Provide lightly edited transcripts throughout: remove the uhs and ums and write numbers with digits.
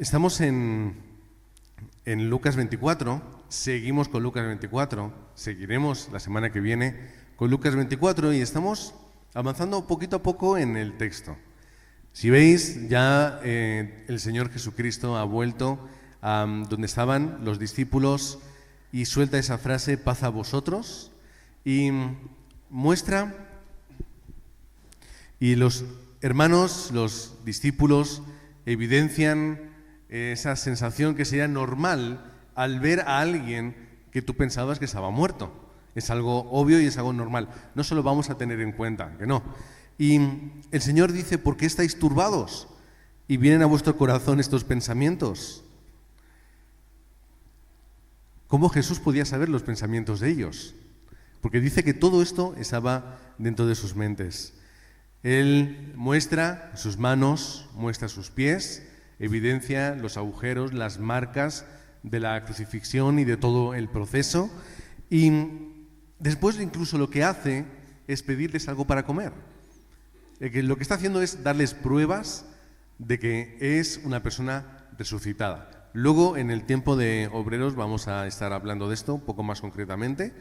Estamos en Lucas 24, seguimos con Lucas 24, seguiremos la semana que viene con Lucas 24 y estamos avanzando poquito a poco en el texto. Si veis, ya el Señor Jesucristo ha vuelto a donde estaban los discípulos y suelta esa frase, paz a vosotros, y muestra, y los hermanos, los discípulos, evidencian esa sensación que sería normal al ver a alguien que tú pensabas que estaba muerto. Es algo obvio y es algo normal. No se lo vamos a tener en cuenta, que no. Y el Señor dice, ¿por qué estáis turbados? Y vienen a vuestro corazón estos pensamientos. ¿Cómo Jesús podía saber los pensamientos de ellos? Porque dice que todo esto estaba dentro de sus mentes. Él muestra sus manos, muestra sus pies, evidencia los agujeros, las marcas de la crucifixión y de todo el proceso. Y después incluso lo que hace es pedirles algo para comer. Lo que está haciendo es darles pruebas de que es una persona resucitada. Luego, en el tiempo de obreros, vamos a estar hablando de esto un poco más concretamente.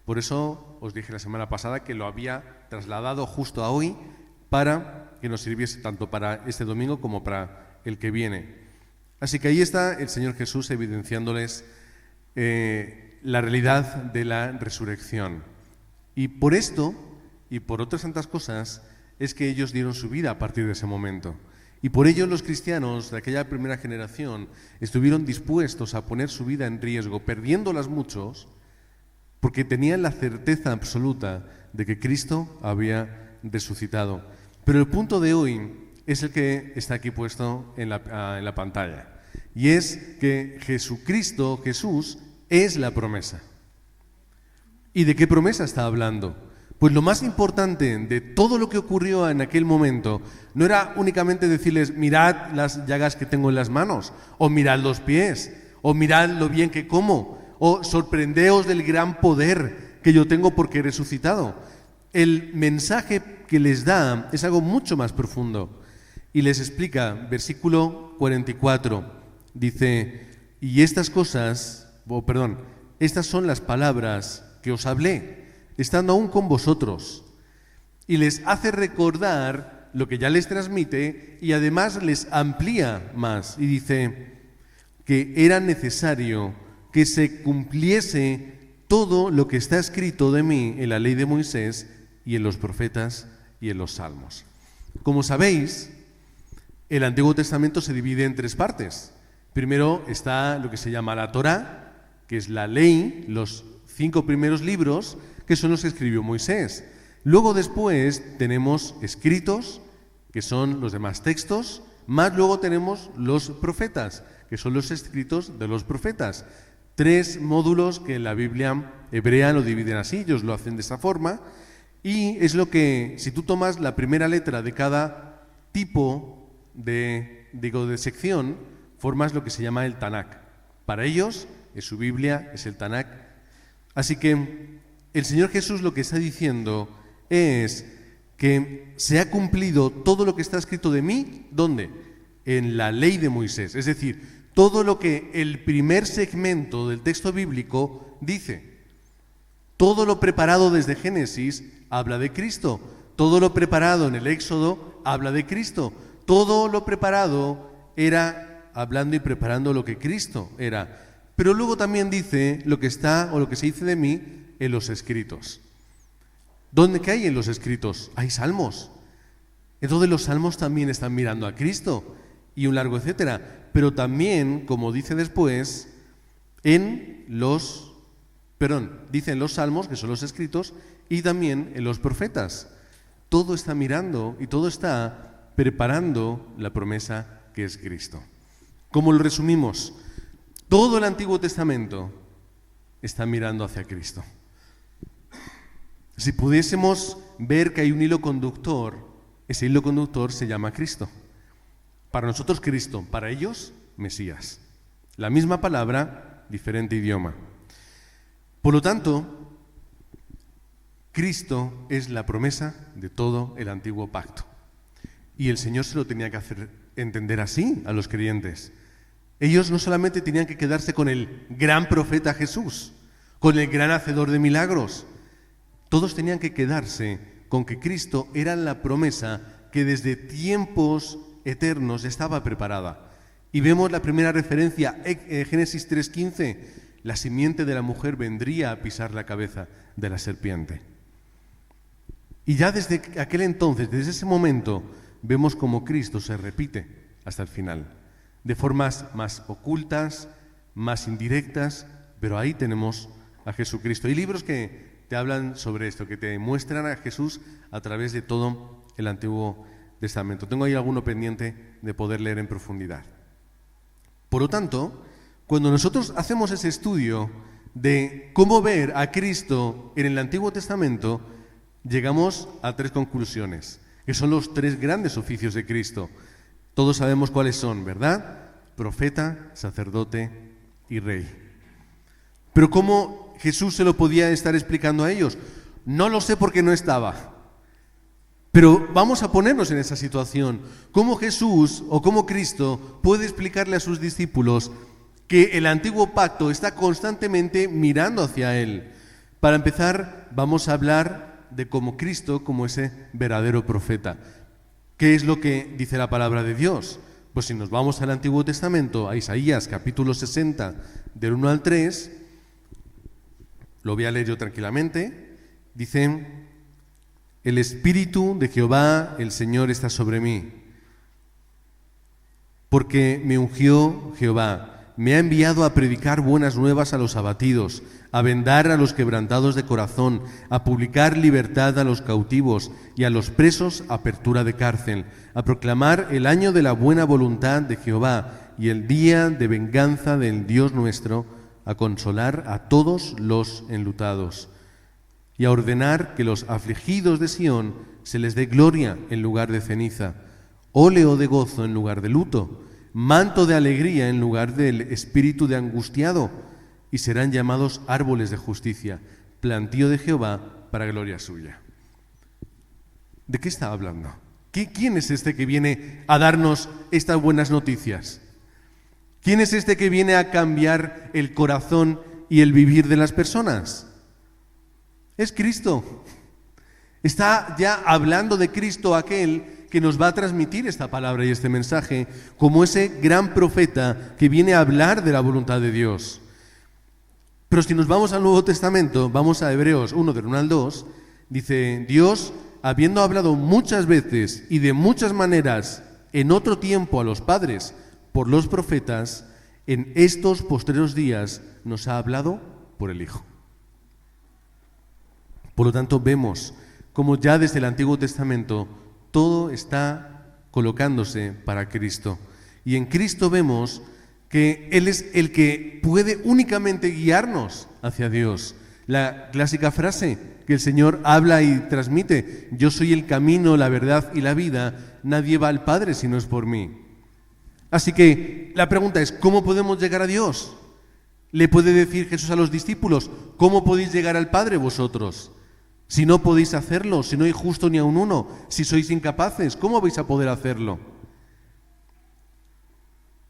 Por eso os dije la semana pasada que lo había trasladado justo a hoy para que nos sirviese tanto para este domingo como para el que viene. Así que ahí está el Señor Jesús evidenciándoles la realidad de la resurrección. Y por esto, y por otras tantas cosas, es que ellos dieron su vida a partir de ese momento. Y por ello los cristianos de aquella primera generación estuvieron dispuestos a poner su vida en riesgo, perdiéndolas muchos, porque tenían la certeza absoluta de que Cristo había resucitado. Pero el punto de hoy es el que está aquí puesto en la pantalla. Y es que Jesucristo, Jesús, es la promesa. ¿Y de qué promesa está hablando? Pues lo más importante de todo lo que ocurrió en aquel momento no era únicamente decirles, mirad las llagas que tengo en las manos, o mirad los pies, o mirad lo bien que como, o sorprendeos del gran poder que yo tengo porque he resucitado. El mensaje que les da es algo mucho más profundo. Y les explica, versículo 44, dice, y estas son las palabras que os hablé, estando aún con vosotros. Y les hace recordar lo que ya les transmite y además les amplía más. Y dice que era necesario que se cumpliese todo lo que está escrito de mí en la ley de Moisés y en los profetas y en los salmos. Como sabéis, el Antiguo Testamento se divide en tres partes. Primero está lo que se llama la Torá, que es la ley, los 5 primeros libros, que son los que escribió Moisés. Luego después tenemos escritos, que son los demás textos, más luego tenemos los profetas, que son los escritos de los profetas. 3 módulos que en la Biblia hebrea lo dividen así, ellos lo hacen de esa forma, y es lo que, si tú tomas la primera letra de cada tipo de sección, formas lo que se llama el Tanakh. Para ellos, es su Biblia, es el Tanakh. Así que el Señor Jesús lo que está diciendo es que se ha cumplido todo lo que está escrito de mí, ¿dónde? En la ley de Moisés. Es decir, todo lo que el primer segmento del texto bíblico dice. Todo lo preparado desde Génesis habla de Cristo. Todo lo preparado en el Éxodo habla de Cristo. Todo lo preparado era hablando y preparando lo que Cristo era. Pero luego también dice lo que está o lo que se dice de mí en los escritos. ¿Dónde que hay en los escritos? Hay salmos. Entonces los salmos también están mirando a Cristo y un largo etcétera. Pero también, como dice después, dice en los salmos, que son los escritos, y también en los profetas. Todo está mirando y todo está preparando la promesa que es Cristo. ¿Cómo lo resumimos? Todo el Antiguo Testamento está mirando hacia Cristo. Si pudiésemos ver que hay un hilo conductor, ese hilo conductor se llama Cristo. Para nosotros Cristo, para ellos Mesías. La misma palabra, diferente idioma. Por lo tanto, Cristo es la promesa de todo el antiguo pacto. Y el Señor se lo tenía que hacer entender así a los creyentes. Ellos no solamente tenían que quedarse con el gran profeta Jesús, con el gran hacedor de milagros, todos tenían que quedarse con que Cristo era la promesa que desde tiempos eternos estaba preparada. Y vemos la primera referencia, Génesis 3:15, la simiente de la mujer vendría a pisar la cabeza de la serpiente. Y ya desde aquel entonces, desde ese momento, vemos cómo Cristo se repite hasta el final, de formas más ocultas, más indirectas, pero ahí tenemos a Jesucristo. Hay libros que te hablan sobre esto, que te muestran a Jesús a través de todo el Antiguo Testamento. Tengo ahí alguno pendiente de poder leer en profundidad. Por lo tanto, cuando nosotros hacemos ese estudio de cómo ver a Cristo en el Antiguo Testamento, llegamos a 3 conclusiones, que son los 3 grandes oficios de Cristo. Todos sabemos cuáles son, ¿verdad? Profeta, sacerdote y rey. Pero ¿cómo Jesús se lo podía estar explicando a ellos? No lo sé porque no estaba. Pero vamos a ponernos en esa situación. ¿Cómo Jesús o cómo Cristo puede explicarle a sus discípulos que el antiguo pacto está constantemente mirando hacia Él? Para empezar, vamos a hablar de cómo Cristo, como ese verdadero profeta. ¿Qué es lo que dice la palabra de Dios? Pues si nos vamos al Antiguo Testamento, a Isaías capítulo 60, del 1 al 3, lo voy a leer yo tranquilamente, dice: el Espíritu de Jehová, el Señor, está sobre mí, porque me ungió Jehová. Me ha enviado a predicar buenas nuevas a los abatidos, a vendar a los quebrantados de corazón, a publicar libertad a los cautivos y a los presos apertura de cárcel, a proclamar el año de la buena voluntad de Jehová y el día de venganza del Dios nuestro, a consolar a todos los enlutados y a ordenar que los afligidos de Sión se les dé gloria en lugar de ceniza, óleo de gozo en lugar de luto, manto de alegría en lugar del espíritu de angustiado, y serán llamados árboles de justicia, plantío de Jehová para gloria suya. ¿De qué está hablando? ¿Quién es este que viene a darnos estas buenas noticias? ¿Quién es este que viene a cambiar el corazón y el vivir de las personas? Es Cristo. Está ya hablando de Cristo aquel que nos va a transmitir esta palabra y este mensaje como ese gran profeta que viene a hablar de la voluntad de Dios. Pero si nos vamos al Nuevo Testamento, vamos a Hebreos 1, del 1 al 2, dice: Dios, habiendo hablado muchas veces y de muchas maneras en otro tiempo a los padres por los profetas, en estos postreros días nos ha hablado por el Hijo. Por lo tanto, vemos como ya desde el Antiguo Testamento todo está colocándose para Cristo. Y en Cristo vemos que Él es el que puede únicamente guiarnos hacia Dios. La clásica frase que el Señor habla y transmite: yo soy el camino, la verdad y la vida, nadie va al Padre si no es por mí. Así que la pregunta es: ¿cómo podemos llegar a Dios? Le puede decir Jesús a los discípulos: ¿cómo podéis llegar al Padre vosotros? Si no podéis hacerlo, si no hay justo ni aun uno, si sois incapaces, ¿cómo vais a poder hacerlo?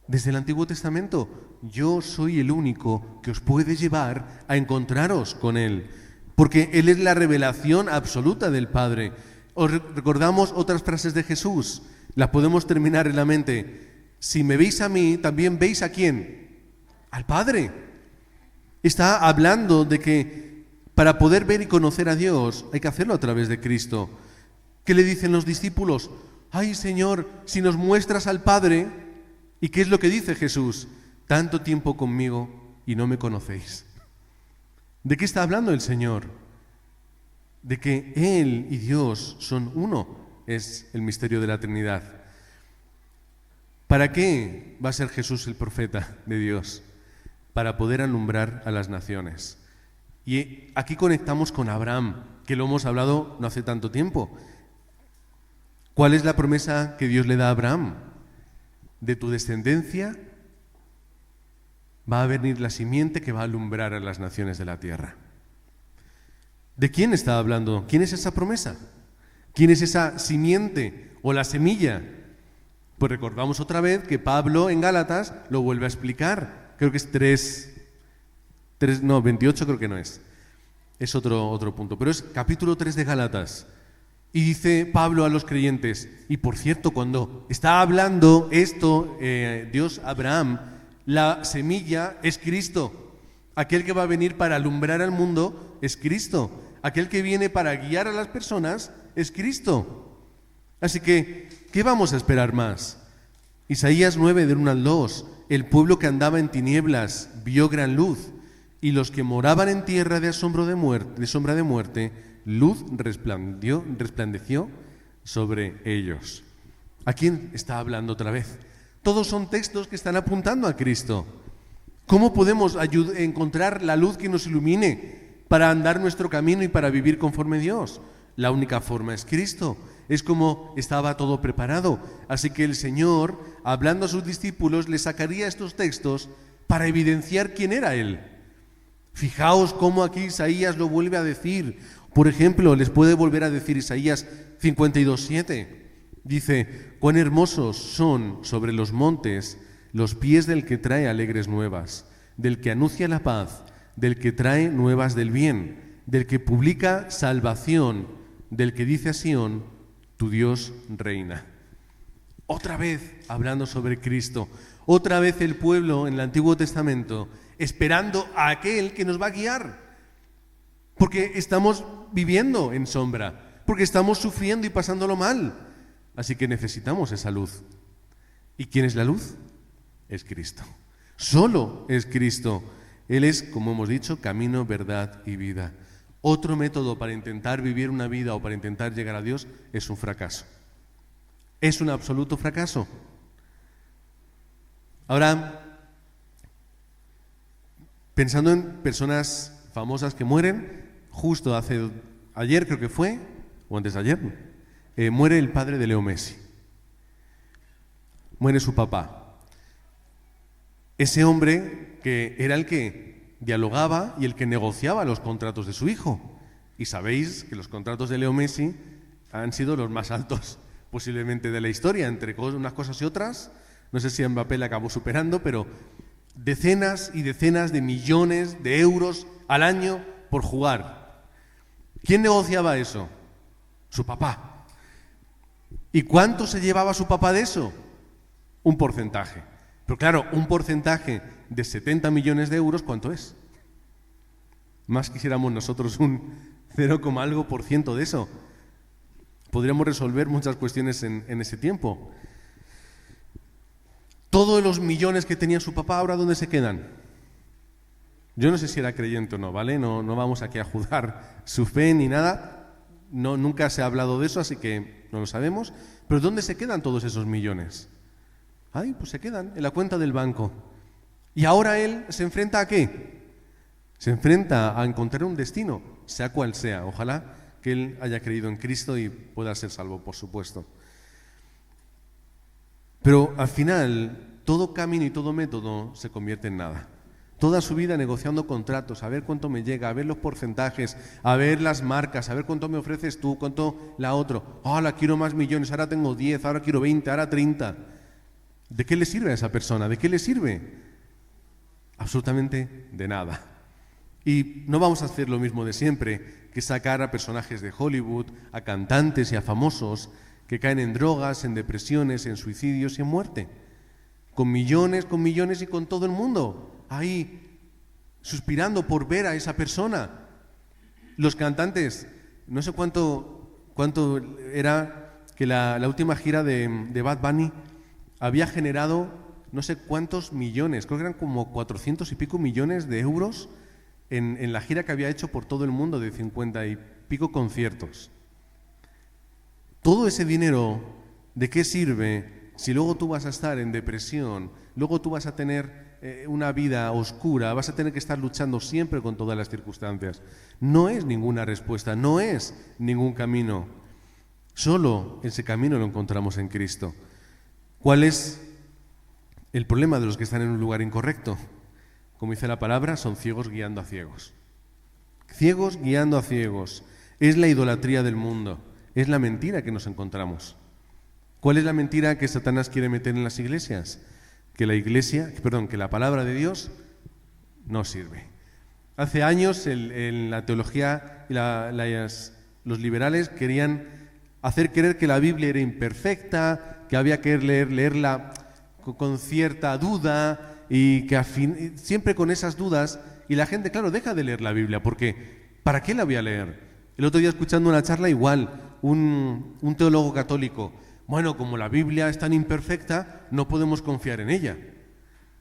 Desde el Antiguo Testamento, yo soy el único que os puede llevar a encontraros con Él, porque Él es la revelación absoluta del Padre. Os recordamos otras frases de Jesús, las podemos terminar en la mente: si me veis a mí, también veis a ¿quién? Al Padre. Está hablando de que para poder ver y conocer a Dios hay que hacerlo a través de Cristo. ¿Qué le dicen los discípulos? Ay, Señor, si nos muestras al Padre. ¿Y qué es lo que dice Jesús? Tanto tiempo conmigo y no me conocéis. ¿De qué está hablando el Señor? De que Él y Dios son uno. Es el misterio de la Trinidad. ¿Para qué va a ser Jesús el profeta de Dios? Para poder alumbrar a las naciones. Y aquí conectamos con Abraham, que lo hemos hablado no hace tanto tiempo. ¿Cuál es la promesa que Dios le da a Abraham? De tu descendencia va a venir la simiente que va a alumbrar a las naciones de la tierra. ¿De quién está hablando? ¿Quién es esa promesa? ¿Quién es esa simiente o la semilla? Pues recordamos otra vez que Pablo en Gálatas lo vuelve a explicar. Creo que es 28 creo que no es. Es otro punto. Pero es capítulo 3 de Gálatas. Y dice Pablo a los creyentes, y por cierto, cuando está hablando esto, Dios a Abraham, la semilla es Cristo. Aquel que va a venir para alumbrar al mundo es Cristo. Aquel que viene para guiar a las personas es Cristo. Así que, ¿qué vamos a esperar más? Isaías 9, del 1 al 2, el pueblo que andaba en tinieblas vio gran luz, y los que moraban en tierra de sombra de muerte, luz resplandeció sobre ellos. ¿A quién está hablando otra vez? Todos son textos que están apuntando a Cristo. ¿Cómo podemos encontrar la luz que nos ilumine para andar nuestro camino y para vivir conforme a Dios? La única forma es Cristo. Es como estaba todo preparado. Así que el Señor, hablando a sus discípulos, les sacaría estos textos para evidenciar quién era Él. Fijaos cómo aquí Isaías lo vuelve a decir. Por ejemplo, les puede volver a decir Isaías 52:7. Dice, cuán hermosos son sobre los montes los pies del que trae alegres nuevas, del que anuncia la paz, del que trae nuevas del bien, del que publica salvación, del que dice a Sión, tu Dios reina. Otra vez hablando sobre Cristo, otra vez el pueblo en el Antiguo Testamento esperando a aquel que nos va a guiar. Porque estamos viviendo en sombra, porque estamos sufriendo y pasándolo mal. Así que necesitamos esa luz. ¿Y quién es la luz? Es Cristo. Solo es Cristo. Él es, como hemos dicho, camino, verdad y vida. Otro método para intentar vivir una vida o para intentar llegar a Dios es un fracaso. Es un absoluto fracaso. Ahora, pensando en personas famosas que mueren, justo ayer creo que fue, o antes de ayer, muere el padre de Leo Messi. Muere su papá. Ese hombre que era el que dialogaba y el que negociaba los contratos de su hijo. Y sabéis que los contratos de Leo Messi han sido los más altos posiblemente de la historia, entre unas cosas y otras. No sé si a Mbappé le acabó superando, pero decenas y decenas de millones de euros al año por jugar. ¿Quién negociaba eso? Su papá. ¿Y cuánto se llevaba su papá de eso? Un porcentaje. Pero claro, un porcentaje de 70 millones de euros, ¿cuánto es? Más quisiéramos nosotros un 0, algo por ciento de eso. Podríamos resolver muchas cuestiones en ese tiempo. Todos los millones que tenía su papá, ¿ahora dónde se quedan? Yo no sé si era creyente o no, ¿vale? No vamos aquí a juzgar su fe ni nada. No, nunca se ha hablado de eso, así que no lo sabemos. Pero ¿dónde se quedan todos esos millones? Ay, pues se quedan en la cuenta del banco. Y ahora él se enfrenta ¿a qué? Se enfrenta a encontrar un destino, sea cual sea. Ojalá que él haya creído en Cristo y pueda ser salvo, por supuesto. Pero al final, todo camino y todo método se convierte en nada. Toda su vida negociando contratos, a ver cuánto me llega, a ver los porcentajes, a ver las marcas, a ver cuánto me ofreces tú, cuánto la otro. Ahora quiero más millones, ahora tengo 10, ahora quiero 20, ahora 30. ¿De qué le sirve a esa persona? ¿De qué le sirve? Absolutamente de nada. Y no vamos a hacer lo mismo de siempre, que sacar a personajes de Hollywood, a cantantes y a famosos que caen en drogas, en depresiones, en suicidios y en muerte. Con millones y con todo el mundo ahí suspirando por ver a esa persona. Los cantantes, no sé cuánto era que la última gira de Bad Bunny había generado no sé cuántos millones, creo que eran como 400 y pico millones de euros en la gira que había hecho por todo el mundo de 50 y pico conciertos. Todo ese dinero, ¿de qué sirve si luego tú vas a estar en depresión, luego tú vas a tener una vida oscura, vas a tener que estar luchando siempre con todas las circunstancias? No es ninguna respuesta, no es ningún camino. Solo ese camino lo encontramos en Cristo. ¿Cuál es el problema de los que están en un lugar incorrecto? Como dice la palabra, son ciegos guiando a ciegos. Ciegos guiando a ciegos. Es la idolatría del mundo. Es la mentira que nos encontramos. ¿Cuál es la mentira que Satanás quiere meter en las iglesias? Que la palabra de Dios no sirve. Hace años en la teología los liberales querían hacer creer que la Biblia era imperfecta, que había que leerla con cierta duda y que siempre con esas dudas, y la gente, claro, deja de leer la Biblia porque ¿para qué la voy a leer? El otro día escuchando una charla igual, un teólogo católico, bueno, como la Biblia es tan imperfecta, no podemos confiar en ella.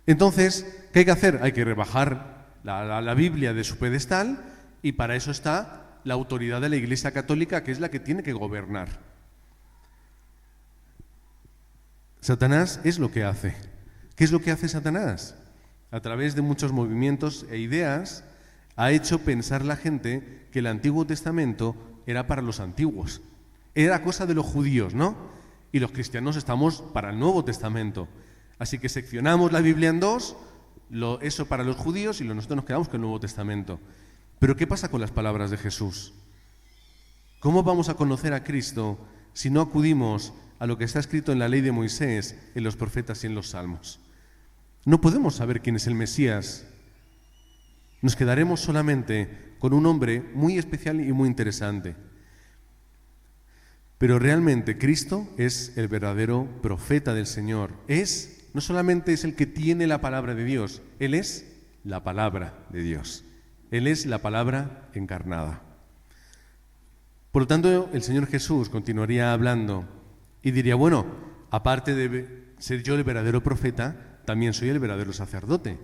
Entonces, ¿qué hay que hacer? Hay que rebajar la Biblia de su pedestal, y para eso está la autoridad de la Iglesia Católica, que es la que tiene que gobernar. Satanás es lo que hace. ¿Qué es lo que hace Satanás? A través de muchos movimientos e ideas, ha hecho pensar la gente que el Antiguo Testamento era para los antiguos. Era cosa de los judíos, ¿no? Y los cristianos estamos para el Nuevo Testamento. Así que seccionamos la Biblia en dos, eso para los judíos, y nosotros nos quedamos con el Nuevo Testamento. Pero ¿qué pasa con las palabras de Jesús? ¿Cómo vamos a conocer a Cristo si no acudimos a lo que está escrito en la ley de Moisés, en los profetas y en los salmos? No podemos saber quién es el Mesías. Nos quedaremos solamente con un hombre muy especial y muy interesante. Pero realmente Cristo es el verdadero profeta del Señor. No solamente es el que tiene la palabra de Dios, Él es la palabra de Dios. Él es la palabra encarnada. Por lo tanto, el Señor Jesús continuaría hablando y diría, bueno, aparte de ser yo el verdadero profeta, también soy el verdadero sacerdote.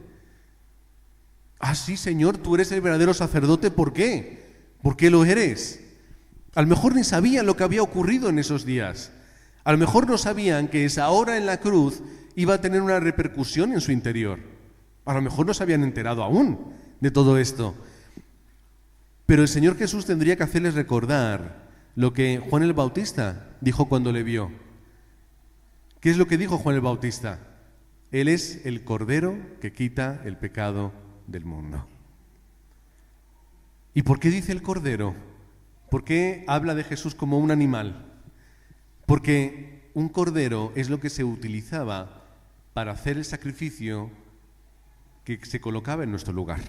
Ah, sí, Señor, tú eres el verdadero sacerdote, ¿por qué? ¿Por qué lo eres? A lo mejor ni sabían lo que había ocurrido en esos días. A lo mejor no sabían que esa hora en la cruz iba a tener una repercusión en su interior. A lo mejor no se habían enterado aún de todo esto. Pero el Señor Jesús tendría que hacerles recordar lo que Juan el Bautista dijo cuando le vio. ¿Qué es lo que dijo Juan el Bautista? Él es el Cordero que quita el pecado del mundo. ¿Y por qué dice el Cordero? ¿Por qué habla de Jesús como un animal? Porque un cordero es lo que se utilizaba para hacer el sacrificio que se colocaba en nuestro lugar.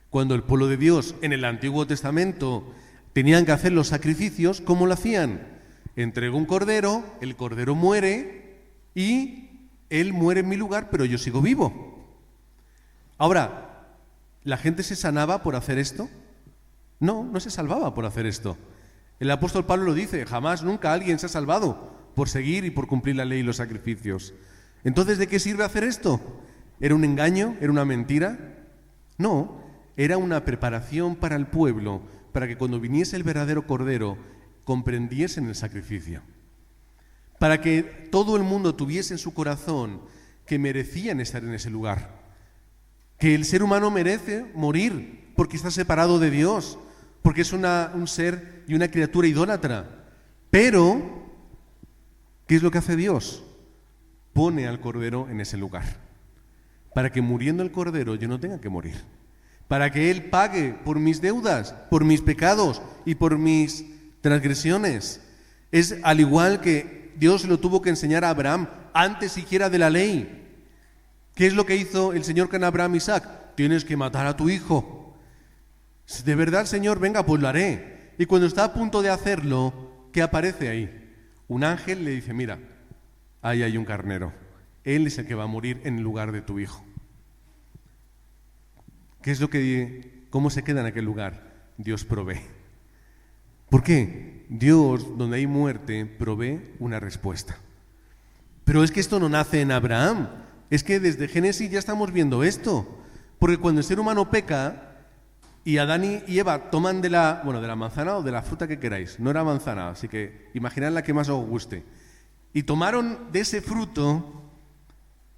Cuando el pueblo de Dios en el Antiguo Testamento tenían que hacer los sacrificios, ¿cómo lo hacían? Entregó un cordero, el cordero muere y él muere en mi lugar, pero yo sigo vivo. Ahora, ¿la gente se sanaba por hacer esto? No se salvaba por hacer esto. El apóstol Pablo lo dice, jamás, nunca alguien se ha salvado por seguir y por cumplir la ley y los sacrificios. Entonces, ¿de qué sirve hacer esto? ¿Era un engaño? ¿Era una mentira? No, era una preparación para el pueblo, para que cuando viniese el verdadero Cordero comprendiesen el sacrificio. Para que todo el mundo tuviese en su corazón que merecían estar en ese lugar. Que el ser humano merece morir porque está separado de Dios, porque es un ser y una criatura idólatra. Pero, ¿qué es lo que hace Dios? Pone al Cordero en ese lugar, para que muriendo el Cordero yo no tenga que morir, para que Él pague por mis deudas, por mis pecados y por mis transgresiones. Es al igual que Dios lo tuvo que enseñar a Abraham antes siquiera de la ley. ¿Qué es lo que hizo el Señor con Abraham y Isaac? Tienes que matar a tu hijo. De verdad, Señor, venga, pues lo haré. Y cuando está a punto de hacerlo, ¿qué aparece ahí? Un ángel le dice, mira, ahí hay un carnero. Él es el que va a morir en lugar de tu hijo. ¿Cómo se queda en aquel lugar? Dios provee. ¿Por qué? Dios, donde hay muerte, provee una respuesta. Pero es que esto no nace en Abraham. Es que desde Génesis ya estamos viendo esto. Porque cuando el ser humano peca y Adán y Eva toman de la manzana o de la fruta que queráis, no era manzana, así que imaginad la que más os guste, y tomaron de ese fruto,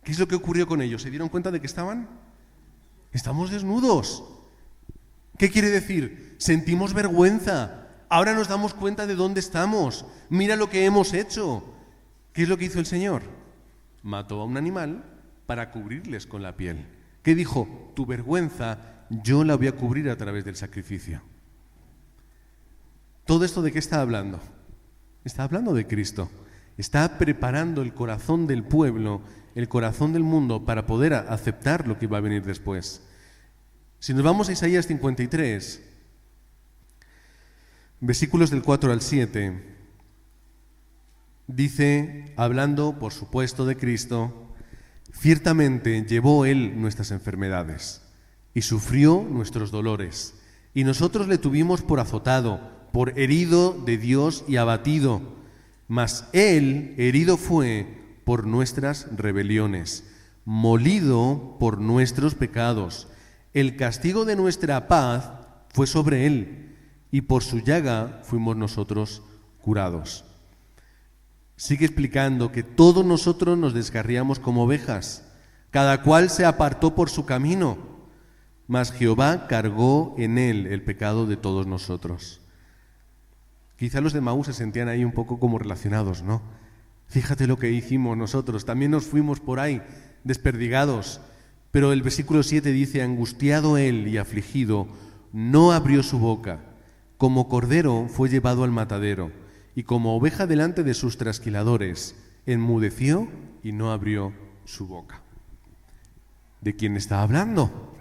¿qué es lo que ocurrió con ellos? ¿Se dieron cuenta de que estamos desnudos? ¿Qué quiere decir? Sentimos vergüenza. Ahora nos damos cuenta de dónde estamos. Mira lo que hemos hecho. ¿Qué es lo que hizo el Señor? Mató a un animal para cubrirles con la piel. ¿Qué dijo? Tu vergüenza yo la voy a cubrir a través del sacrificio. ¿Todo esto de qué está hablando? Está hablando de Cristo. Está preparando el corazón del pueblo, el corazón del mundo, para poder aceptar lo que va a venir después. Si nos vamos a Isaías 53, versículos del 4 al 7, dice, hablando por supuesto de Cristo, ciertamente llevó Él nuestras enfermedades y sufrió nuestros dolores, y nosotros le tuvimos por azotado, por herido de Dios y abatido, mas Él herido fue por nuestras rebeliones, molido por nuestros pecados. El castigo de nuestra paz fue sobre Él, y por su llaga fuimos nosotros curados. Sigue explicando que todos nosotros nos descarriamos como ovejas, cada cual se apartó por su camino, mas Jehová cargó en Él el pecado de todos nosotros. Quizá los de Emaús se sentían ahí un poco como relacionados, ¿no? Fíjate lo que hicimos nosotros, también nos fuimos por ahí desperdigados. Pero el versículo 7 dice, angustiado él y afligido, no abrió su boca. Como cordero fue llevado al matadero, y como oveja delante de sus trasquiladores, enmudeció y no abrió su boca. ¿De quién está hablando?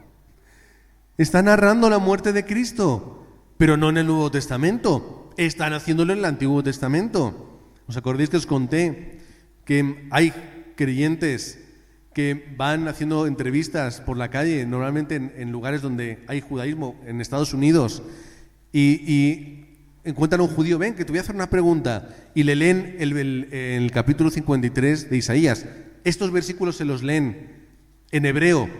Está narrando la muerte de Cristo, pero no en el Nuevo Testamento. Están haciéndolo en el Antiguo Testamento. ¿Os acordáis que os conté que hay creyentes que van haciendo entrevistas por la calle, normalmente en lugares donde hay judaísmo, en Estados Unidos, y encuentran a un judío, ven, que te voy a hacer una pregunta, y le leen el capítulo 53 de Isaías. Estos versículos se los leen en hebreo,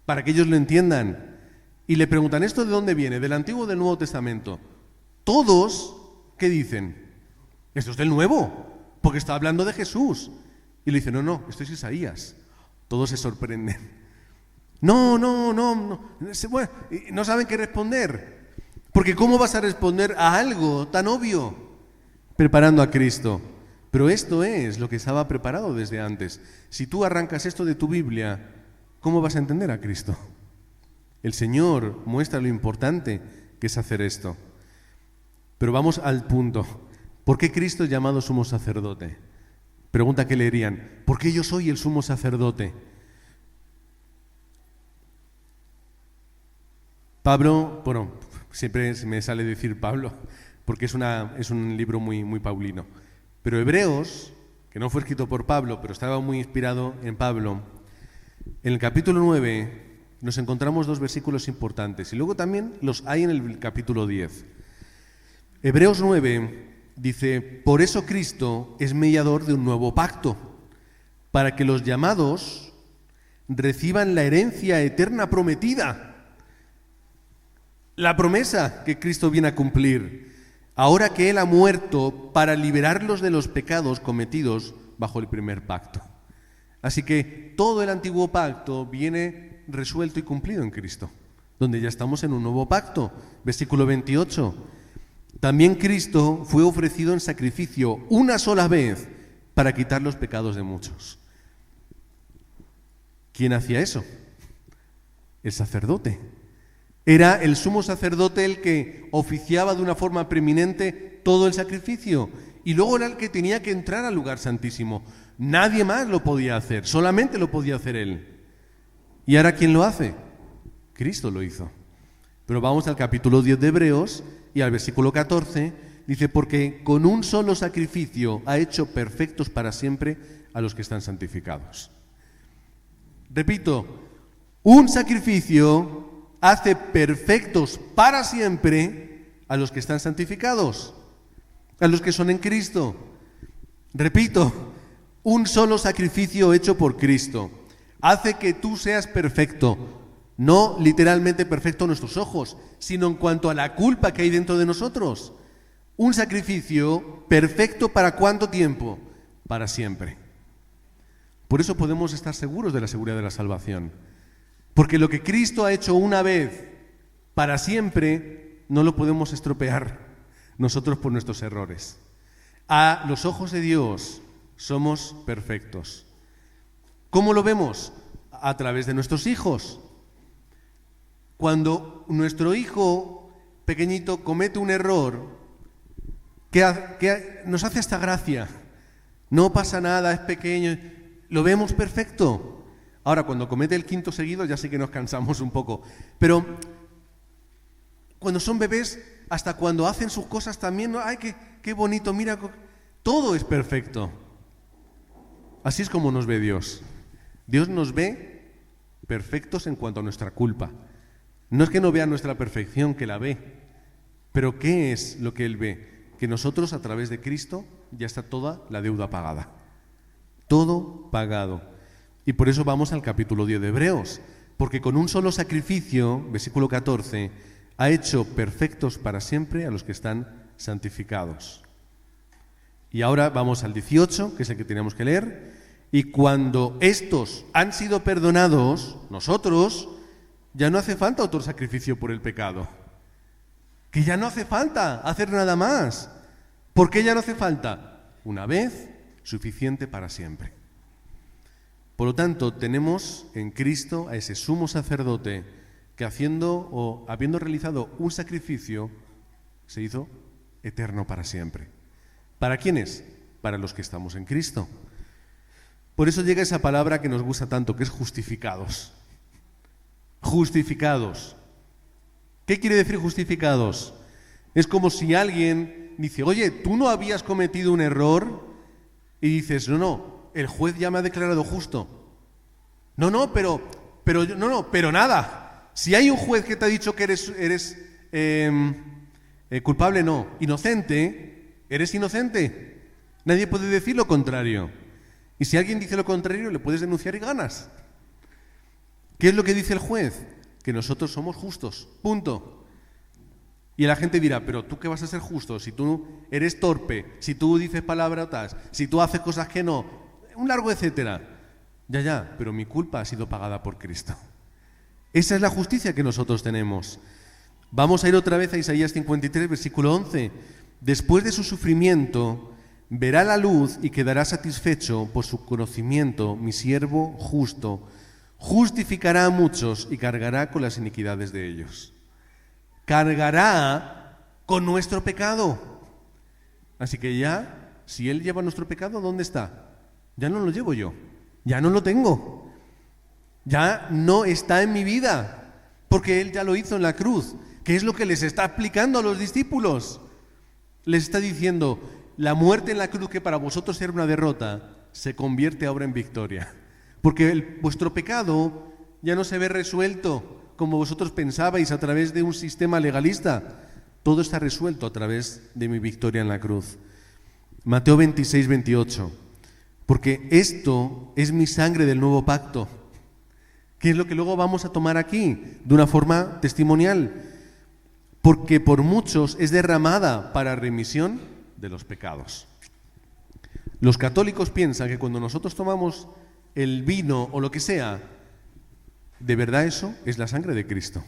para que ellos lo entiendan, y le preguntan, ¿esto de dónde viene? ¿Del Antiguo o del Nuevo Testamento? Todos, ¿qué dicen? Esto es del Nuevo, porque está hablando de Jesús. Y le dicen, no, esto es Isaías. Todos se sorprenden. No, bueno, no saben qué responder. Porque ¿cómo vas a responder a algo tan obvio? Preparando a Cristo. Pero esto es lo que estaba preparado desde antes. Si tú arrancas esto de tu Biblia, ¿cómo vas a entender a Cristo? El Señor muestra lo importante que es hacer esto. Pero vamos al punto. ¿Por qué Cristo es llamado sumo sacerdote? Pregunta que leerían, ¿por qué yo soy el sumo sacerdote? Pablo, bueno, siempre se me sale decir Pablo, porque es un libro muy paulino. Pero Hebreos, que no fue escrito por Pablo, pero estaba muy inspirado en Pablo, en el capítulo 9 nos encontramos dos versículos importantes, y luego también los hay en el capítulo 10. Hebreos 9 dice, por eso Cristo es mediador de un nuevo pacto, para que los llamados reciban la herencia eterna prometida, la promesa que Cristo viene a cumplir, ahora que Él ha muerto para liberarlos de los pecados cometidos bajo el primer pacto. Así que todo el antiguo pacto viene resuelto y cumplido en Cristo, donde ya estamos en un nuevo pacto. Versículo 28. También Cristo fue ofrecido en sacrificio una sola vez para quitar los pecados de muchos. ¿Quién hacía eso? El sacerdote. Era el sumo sacerdote el que oficiaba de una forma preeminente todo el sacrificio, y luego era el que tenía que entrar al lugar santísimo. Nadie más lo podía hacer, solamente lo podía hacer él. ¿Y ahora quién lo hace? Cristo lo hizo. Pero vamos al capítulo 10 de Hebreos y al versículo 14, dice, porque con un solo sacrificio ha hecho perfectos para siempre a los que están santificados. Repito, un sacrificio hace perfectos para siempre a los que están santificados, a los que son en Cristo. Repito, un solo sacrificio hecho por Cristo hace que tú seas perfecto, no literalmente perfecto a nuestros ojos, sino en cuanto a la culpa que hay dentro de nosotros. Un sacrificio perfecto ¿para cuánto tiempo? Para siempre. Por eso podemos estar seguros de la seguridad de la salvación. Porque lo que Cristo ha hecho una vez para siempre, no lo podemos estropear nosotros por nuestros errores. A los ojos de Dios somos perfectos. ¿Cómo lo vemos? A través de nuestros hijos. Cuando nuestro hijo pequeñito comete un error, que nos hace esta gracia, No pasa nada, es pequeño, lo vemos perfecto. Ahora, cuando comete el quinto seguido ya sí que nos cansamos un poco. Pero cuando son bebés, hasta cuando hacen sus cosas también, ¡ay, qué bonito! Mira, todo es perfecto. Así es como nos ve Dios. Dios nos ve perfectos en cuanto a nuestra culpa. No es que no vea nuestra perfección, que la ve. Pero ¿qué es lo que Él ve? Que nosotros, a través de Cristo, ya está toda la deuda pagada. Todo pagado. Y por eso vamos al capítulo 10 de Hebreos. Porque con un solo sacrificio, versículo 14, ha hecho perfectos para siempre a los que están santificados. Y ahora vamos al 18, que es el que tenemos que leer. Y cuando estos han sido perdonados, nosotros, ya no hace falta otro sacrificio por el pecado. Que ya no hace falta hacer nada más. ¿Por qué ya no hace falta? Una vez, suficiente para siempre. Por lo tanto, tenemos en Cristo a ese sumo sacerdote que habiendo realizado un sacrificio, se hizo eterno para siempre. ¿Para quiénes? Para los que estamos en Cristo. Por eso llega esa palabra que nos gusta tanto, que es justificados. Justificados. ¿Qué quiere decir justificados? Es como si alguien dice, oye, ¿tú no habías cometido un error? Y dices, no, el juez ya me ha declarado justo. Pero nada. Si hay un juez que te ha dicho que eres culpable, no. Inocente, eres inocente. Nadie puede decir lo contrario. Y si alguien dice lo contrario, le puedes denunciar y ganas. ¿Qué es lo que dice el juez? Que nosotros somos justos, punto. Y la gente dirá, pero ¿tú qué vas a ser justo? Si tú eres torpe, si tú dices palabrotas, si tú haces cosas que no, un largo etcétera. Ya, pero mi culpa ha sido pagada por Cristo. Esa es la justicia que nosotros tenemos. Vamos a ir otra vez a Isaías 53, versículo 11. Después de su sufrimiento, verá la luz y quedará satisfecho por su conocimiento, mi siervo justo. Justificará a muchos y cargará con las iniquidades de ellos. Cargará con nuestro pecado. Así que ya, si Él lleva nuestro pecado, ¿dónde está? Ya no lo llevo yo, ya no lo tengo, ya no está en mi vida, porque Él ya lo hizo en la cruz. ¿Qué es lo que les está explicando a los discípulos? Les está diciendo, la muerte en la cruz, que para vosotros era una derrota, se convierte ahora en victoria. Porque vuestro pecado ya no se ve resuelto como vosotros pensabais a través de un sistema legalista. Todo está resuelto a través de mi victoria en la cruz. Mateo 26, 28. Porque esto es mi sangre del nuevo pacto, que es lo que luego vamos a tomar aquí de una forma testimonial. Porque por muchos es derramada para remisión de los pecados. Los católicos piensan que cuando nosotros tomamos el vino o lo que sea, de verdad eso es la sangre de Cristo.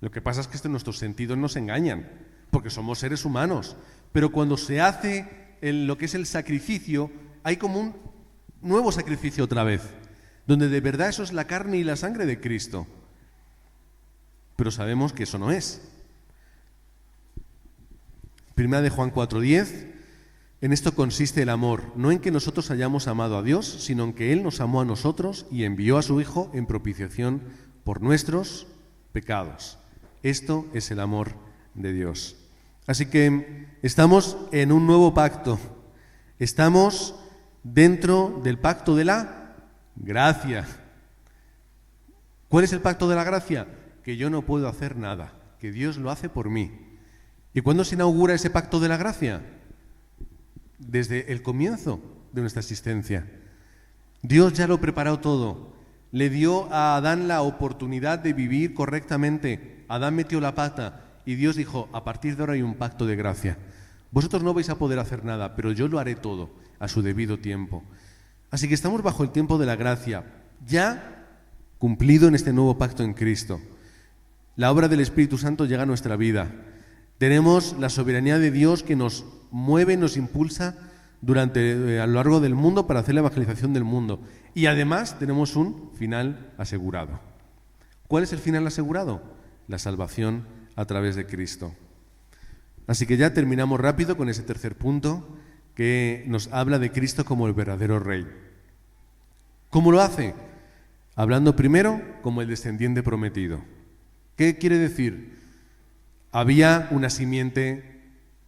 Lo que pasa es que nuestros sentidos nos engañan, porque somos seres humanos. Pero cuando se hace lo que es el sacrificio, hay como un nuevo sacrificio otra vez, donde de verdad eso es la carne y la sangre de Cristo. Pero sabemos que eso no es. Primera de Juan 4:10. En esto consiste el amor, no en que nosotros hayamos amado a Dios, sino en que Él nos amó a nosotros y envió a su Hijo en propiciación por nuestros pecados. Esto es el amor de Dios. Así que estamos en un nuevo pacto. Estamos dentro del pacto de la gracia. ¿Cuál es el pacto de la gracia? Que yo no puedo hacer nada, que Dios lo hace por mí. ¿Y cuándo se inaugura ese pacto de la gracia? Desde el comienzo de nuestra existencia. Dios ya lo preparó todo. Le dio a Adán la oportunidad de vivir correctamente. Adán metió la pata y Dios dijo, a partir de ahora hay un pacto de gracia. Vosotros no vais a poder hacer nada, pero yo lo haré todo a su debido tiempo. Así que estamos bajo el tiempo de la gracia, ya cumplido en este nuevo pacto en Cristo. La obra del Espíritu Santo llega a nuestra vida. Tenemos la soberanía de Dios que nos mueve, nos impulsa a lo largo del mundo para hacer la evangelización del mundo. Y además tenemos un final asegurado. ¿Cuál es el final asegurado? La salvación a través de Cristo. Así que ya terminamos rápido con ese tercer punto. que nos habla de Cristo como el verdadero Rey. ¿Cómo lo hace? Hablando primero como el descendiente prometido. ¿Qué quiere decir? Había una simiente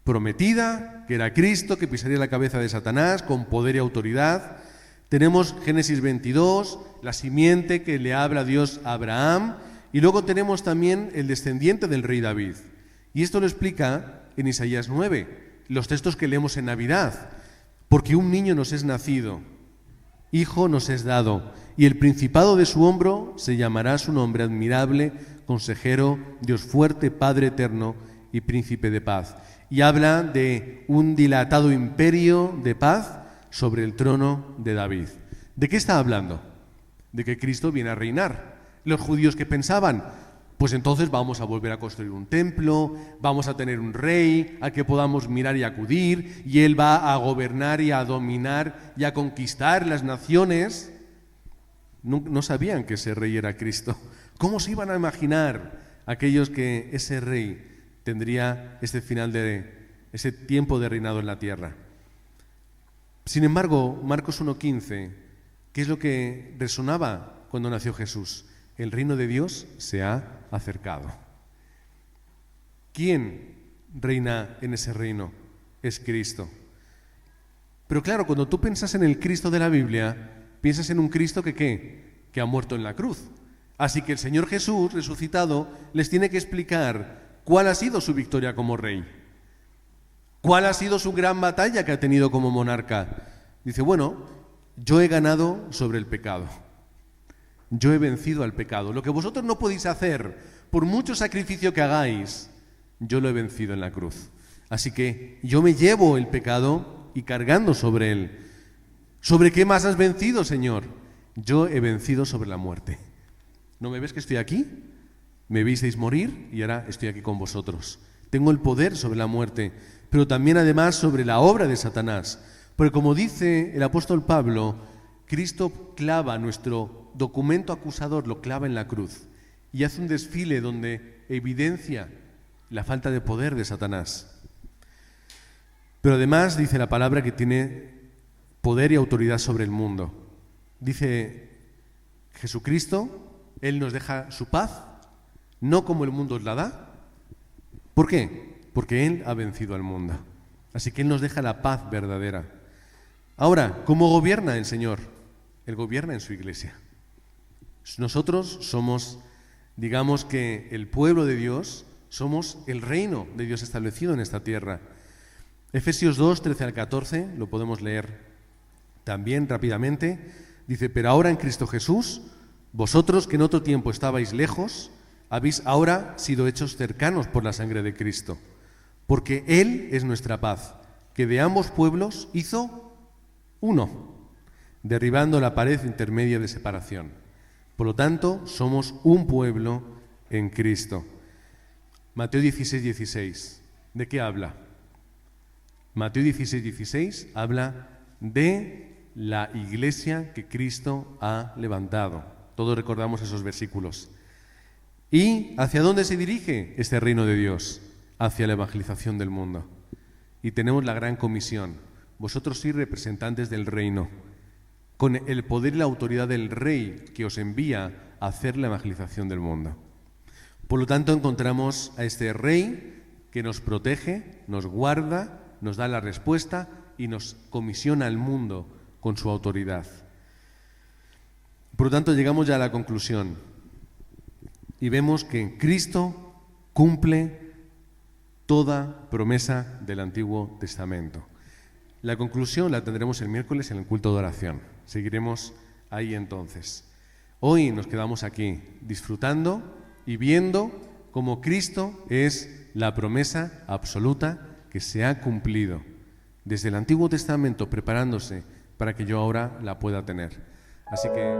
prometida, que era Cristo, que pisaría la cabeza de Satanás con poder y autoridad. Tenemos Génesis 22, la simiente que le habla Dios a Abraham, y luego tenemos también el descendiente del rey David. Y esto lo explica en Isaías 9, los textos que leemos en Navidad. Porque un niño nos es nacido, hijo nos es dado, y el principado de su hombro se llamará su nombre admirable, consejero, Dios fuerte, Padre eterno y príncipe de paz. Y habla de un dilatado imperio de paz sobre el trono de David. ¿De qué está hablando? De que Cristo viene a reinar. Los judíos que pensaban, pues entonces vamos a volver a construir un templo, vamos a tener un rey al que podamos mirar y acudir, y él va a gobernar y a dominar y a conquistar las naciones. No sabían que ese rey era Cristo. ¿Cómo se iban a imaginar aquellos que ese rey tendría ese tiempo de reinado en la tierra? Sin embargo, Marcos 1:15, ¿qué es lo que resonaba cuando nació Jesús? El reino de Dios se ha acercado. ¿Quién reina en ese reino? Es Cristo. Pero claro, cuando tú piensas en el Cristo de la Biblia, piensas en un Cristo que ha muerto en la cruz. Así que el Señor Jesús, resucitado, les tiene que explicar cuál ha sido su victoria como rey. ¿Cuál ha sido su gran batalla que ha tenido como monarca? Dice, bueno, yo he ganado sobre el pecado. Yo he vencido al pecado. Lo que vosotros no podéis hacer, por mucho sacrificio que hagáis, yo lo he vencido en la cruz. Así que yo me llevo el pecado y cargando sobre él. ¿Sobre qué más has vencido, Señor? Yo he vencido sobre la muerte. ¿No me ves que estoy aquí? Me visteis morir y ahora estoy aquí con vosotros. Tengo el poder sobre la muerte, pero también además sobre la obra de Satanás. Porque como dice el apóstol Pablo, Cristo clava nuestro documento acusador, lo clava en la cruz y hace un desfile donde evidencia la falta de poder de Satanás. Pero además dice la palabra que tiene poder y autoridad sobre el mundo. Dice Jesucristo, Él nos deja su paz, no como el mundo os la da. ¿Por qué? Porque Él ha vencido al mundo. Así que Él nos deja la paz verdadera. Ahora, ¿cómo gobierna el Señor? Él gobierna en su iglesia. Nosotros somos, digamos que el pueblo de Dios, somos el reino de Dios establecido en esta tierra. Efesios 2, 13 al 14, lo podemos leer también rápidamente. Dice, pero ahora en Cristo Jesús, vosotros que en otro tiempo estabais lejos, habéis ahora sido hechos cercanos por la sangre de Cristo, porque Él es nuestra paz, que de ambos pueblos hizo uno, derribando la pared intermedia de separación. Por lo tanto, somos un pueblo en Cristo. Mateo 16, 16. ¿De qué habla? Mateo 16, 16 habla de la iglesia que Cristo ha levantado. Todos recordamos esos versículos. ¿Y hacia dónde se dirige este reino de Dios? Hacia la evangelización del mundo. Y tenemos la gran comisión. Vosotros sois representantes del reino, con el poder y la autoridad del Rey que os envía a hacer la evangelización del mundo. Por lo tanto, encontramos a este Rey que nos protege, nos guarda, nos da la respuesta y nos comisiona al mundo con su autoridad. Por lo tanto, llegamos ya a la conclusión y vemos que Cristo cumple toda promesa del Antiguo Testamento. La conclusión la tendremos el miércoles en el culto de oración. Seguiremos ahí entonces. Hoy nos quedamos aquí disfrutando y viendo cómo Cristo es la promesa absoluta que se ha cumplido desde el Antiguo Testamento, preparándose para que yo ahora la pueda tener. Así que